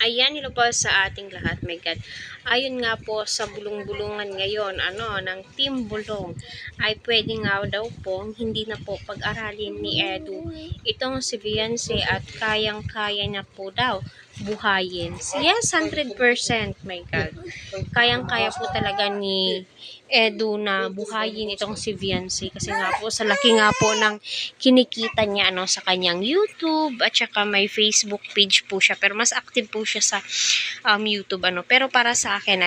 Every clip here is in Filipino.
Ayan, hello po sa ating lahat, my God. Ayon nga po sa bulong-bulungan ngayon, ng Team Bulong, ay pwede nga daw po, hindi na po pag-aralin ni Edu itong si Beyonce at kayang-kaya na po daw buhayin. Yes, 100%, my God. Kayang-kaya po talaga ni Edu na buhayin itong si Beyonce kasi nga po sa laki nga po ng kinikita niya sa kanyang YouTube at saka may Facebook page po siya, pero mas active po siya sa YouTube pero para sa akin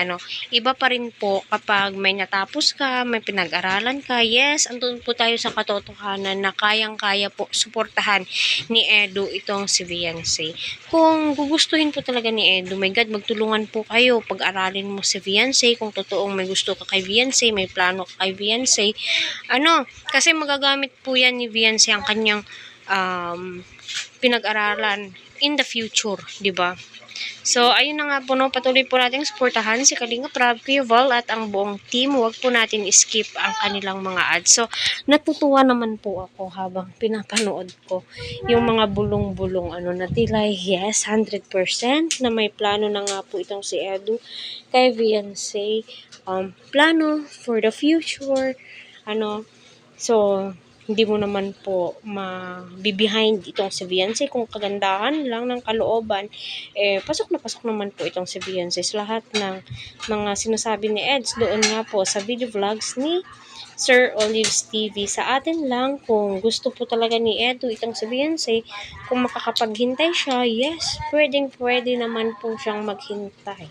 iba pa rin po kapag may natapos ka, may pinag-aralan ka. Yes, andun po tayo sa katotohanan na kayang-kaya po suportahan ni Edu itong si Beyonce. Kung gugustuhin po talaga ni Edu, my God, magtulungan po kayo, pag-aralin mo si Beyonce kung totoong may gusto ka kay Beyonce, may plano ka kay Beyonce. Kasi magagamit po yan ni Beyonce ang kanyang pinag-aralan in the future, di ba? So, ayun na nga po, patuloy po natin suportahan si Kalinga Prab, Kuya Val at ang buong team. Huwag po natin skip ang kanilang mga ads. So, natutuwa naman po ako habang pinapanood ko yung mga bulong-bulong na tila yes, 100% na may plano na nga po itong si Edu kay Beyonce. Plano for the future, so, hindi mo naman po ma-behind itong si Beyonce kung kagandahan lang ng kalooban. Pasok na pasok naman po itong si Beyonce sa lahat ng mga sinasabi ni Eds doon nga po sa video vlogs ni Sir Olives TV. Sa atin lang, kung gusto po talaga ni Edu itong si Beyonce, kung makakapaghintay siya, yes, pwede naman po siyang maghintay.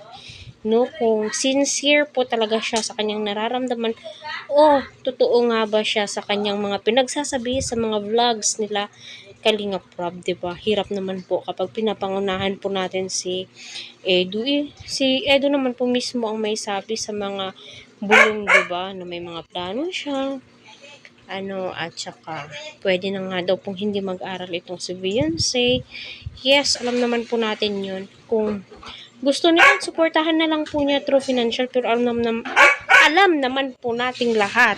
Kung sincere po talaga siya sa kanyang nararamdaman, totoo nga ba siya sa kanyang mga pinagsasabi sa mga vlogs nila Kalinga Prab, diba? Hirap naman po kapag pinapangunahan po natin si Edu. Si Edu naman po mismo ang may sabi sa mga bulong, diba? Na may mga plano siya. At saka, pwede na nga daw pong hindi mag-aral itong si Beyonce. Yes, alam naman po natin yun. Kung gusto niya, suportahan na lang po niya through financial, pero alam naman po nating lahat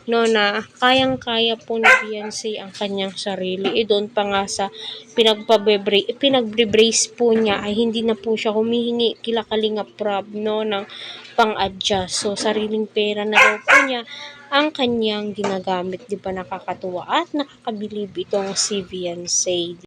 na kayang-kaya po ni Beyonce ang kanyang sarili. Doon pa nga sa pinag-brace po niya ay hindi na po siya humihingi kila Kalinga Prab ng pang-adjust. So, sariling pera na daw po niya ang kanyang ginagamit. Di ba nakakatuwa at nakakabilib itong si Beyonce.